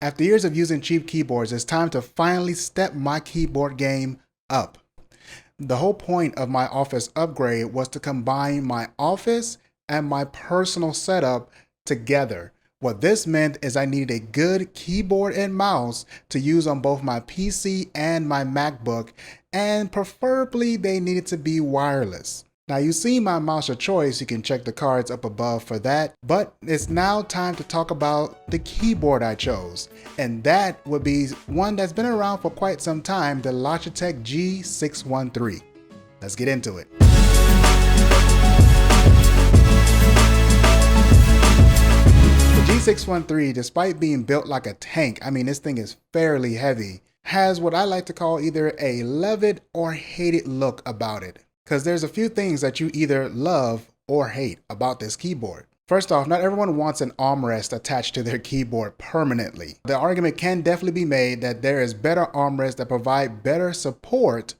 After years of using cheap keyboards, it's time to finally step my keyboard game up. The whole point of my office upgrade was to combine my office and my personal setup together. What this meant is I needed a good keyboard and mouse to use on both my PC and my MacBook, and preferably they needed to be wireless. Now you see my mouse of choice, you can check the cards up above for that, but it's now time to talk about the keyboard I chose. And that would be one that's been around for quite some time, the Logitech G613. Let's get into it. The G613, despite being built like a tank, I mean this thing is fairly heavy, has what I like to call either a love it or hate it look about it. Because there's a few things that you either love or hate about this keyboard. First off, not everyone wants an armrest attached to their keyboard permanently. The argument can definitely be made that there is better armrests that provide better support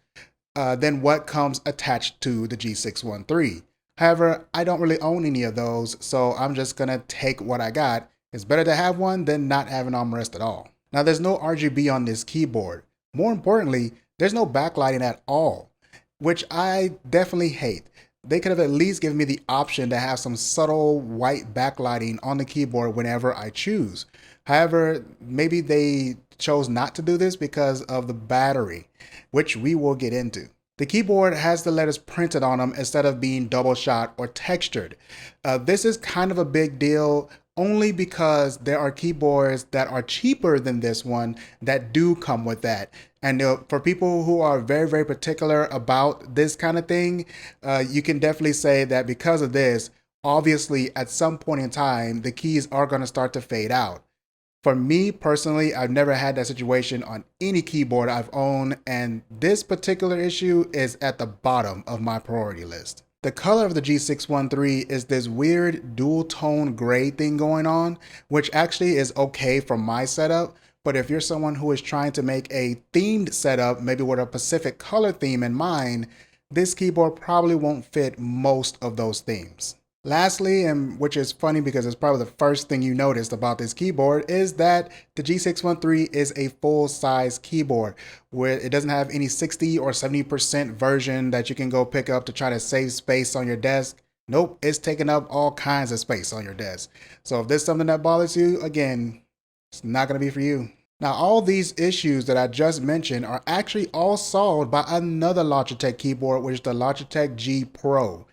than what comes attached to the G613. However, I don't really own any of those, so I'm just gonna take what I got. It's better to have one than not have an armrest at all. Now there's no RGB on this keyboard. More importantly, there's no backlighting at all, which I definitely hate. They could have at least given me the option to have some subtle white backlighting on the keyboard whenever I choose. However, maybe they chose not to do this because of the battery, which we will get into. The keyboard has the letters printed on them instead of being double shot or textured. This is kind of a big deal only because there are keyboards that are cheaper than this one that do come with that. And for people who are very, very particular about this kind of thing, you can definitely say that because of this, obviously at some point in time, the keys are going to start to fade out. For me personally, I've never had that situation on any keyboard I've owned, and this particular issue is at the bottom of my priority list. The color of the G613 is this weird dual tone gray thing going on, which actually is okay for my setup. But if you're someone who is trying to make a themed setup, maybe with a specific color theme in mind, this keyboard probably won't fit most of those themes. Lastly, and which is funny because it's probably the first thing you noticed about this keyboard, is that the G613 is a full-size keyboard where it doesn't have any 60 or 70% version that you can go pick up to try to save space on your desk. Nope, it's taking up all kinds of space on your desk. So if there's something that bothers you, again, it's not going to be for you. Now, all these issues that I just mentioned are actually all solved by another Logitech keyboard, which is the Logitech G Pro.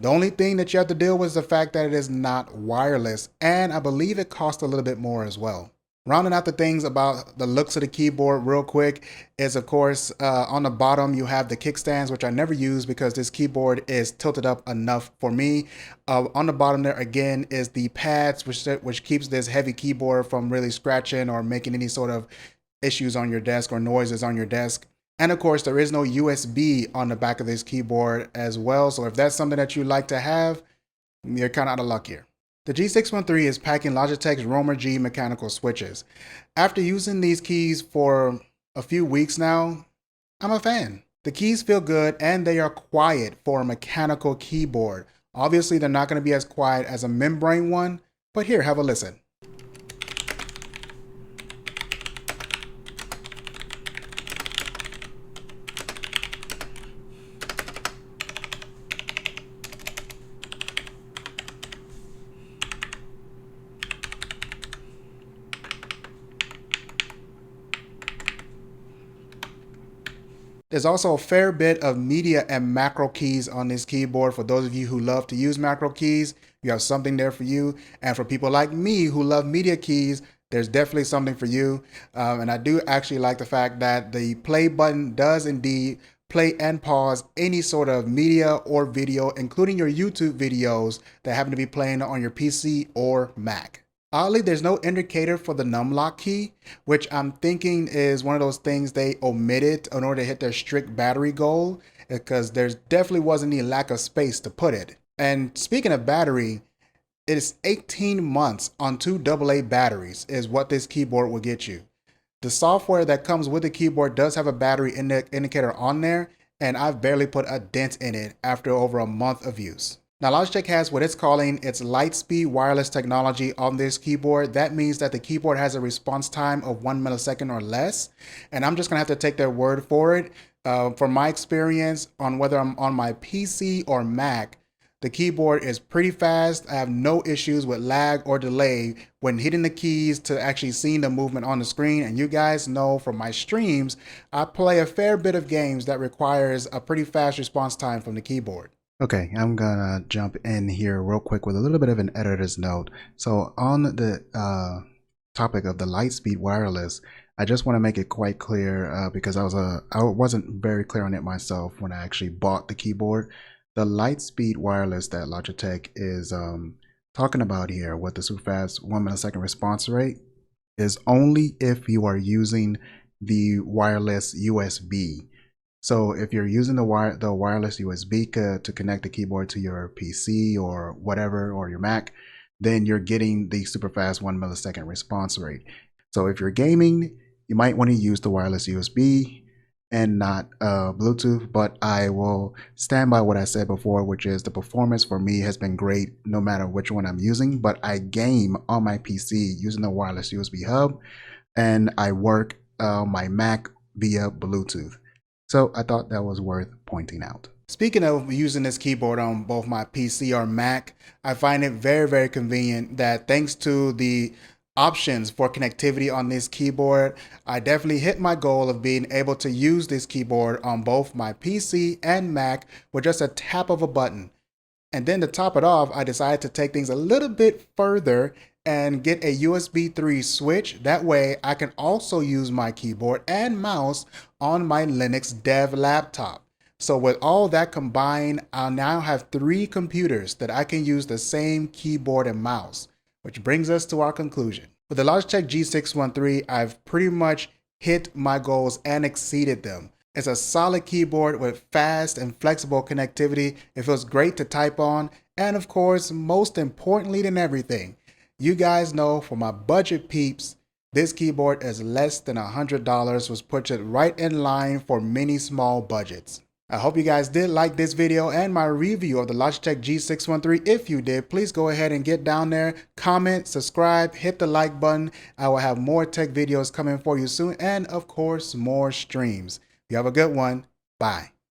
The only thing that you have to deal with is the fact that it is not wireless, and I believe it costs a little bit more as well. Rounding out the things about the looks of the keyboard real quick is, of course, on the bottom you have the kickstands, which I never use because this keyboard is tilted up enough for me. On the bottom there again is the pads, which keeps this heavy keyboard from really scratching or making any sort of issues on your desk or noises on your desk. And of course, there is no USB on the back of this keyboard as well. So if that's something that you like to have, you're kind of out of luck here. The G613 is packing Logitech's Roamer G mechanical switches. After using these keys for a few weeks now, I'm a fan. The keys feel good and they are quiet for a mechanical keyboard. Obviously, they're not going to be as quiet as a membrane one, but here, have a listen. There's also a fair bit of media and macro keys on this keyboard. For those of you who love to use macro keys, you have something there for you. And for people like me who love media keys, there's definitely something for you. And I do actually like the fact that the play button does indeed play and pause any sort of media or video, including your YouTube videos that happen to be playing on your PC or Mac. Oddly, there's no indicator for the numlock key, which I'm thinking is one of those things they omitted in order to hit their strict battery goal, because there definitely wasn't any lack of space to put it. And speaking of battery, it is 18 months on 2 AA batteries is what this keyboard will get you. The software that comes with the keyboard does have a battery indicator on there, and I've barely put a dent in it after over a month of use. Now, Logitech has what it's calling its Lightspeed wireless technology on this keyboard. That means that the keyboard has a response time of 1 millisecond or less. And I'm just gonna have to take their word for it. From my experience on whether I'm on my PC or Mac, the keyboard is pretty fast. I have no issues with lag or delay when hitting the keys to actually seeing the movement on the screen. And you guys know from my streams, I play a fair bit of games that requires a pretty fast response time from the keyboard. Okay, I'm gonna jump in here real quick with a little bit of an editor's note. So on the topic of the Lightspeed wireless, I just want to make it quite clear because I wasn't very clear on it myself when I actually bought the keyboard. The Lightspeed wireless that Logitech is talking about here with the super fast 1 millisecond response rate is only if you are using the wireless USB. So if you're using the wireless USB to connect the keyboard to your PC or whatever, or your Mac, then you're getting the super fast 1 millisecond response rate. So if you're gaming, you might want to use the wireless USB and not Bluetooth, but I will stand by what I said before, which is the performance for me has been great no matter which one I'm using, but I game on my PC using the wireless USB hub, and I work my Mac via Bluetooth. So I thought that was worth pointing out. Speaking of using this keyboard on both my PC or Mac, I find it very, very convenient that thanks to the options for connectivity on this keyboard, I definitely hit my goal of being able to use this keyboard on both my PC and Mac with just a tap of a button. And then to top it off, I decided to take things a little bit further and get a USB 3 switch. That way I can also use my keyboard and mouse on my Linux dev laptop. So with all that combined, I'll now have 3 computers that I can use the same keyboard and mouse, which brings us to our conclusion. With the Logitech G613, I've pretty much hit my goals and exceeded them. It's a solid keyboard with fast and flexible connectivity. It feels great to type on. And of course, most importantly than everything, you guys know for my budget peeps, this keyboard is less than $100, which puts it right in line for many small budgets. I hope you guys did like this video and my review of the Logitech G613. If you did, please go ahead and get down there, comment, subscribe, hit the like button. I will have more tech videos coming for you soon, and of course, more streams. You have a good one. Bye.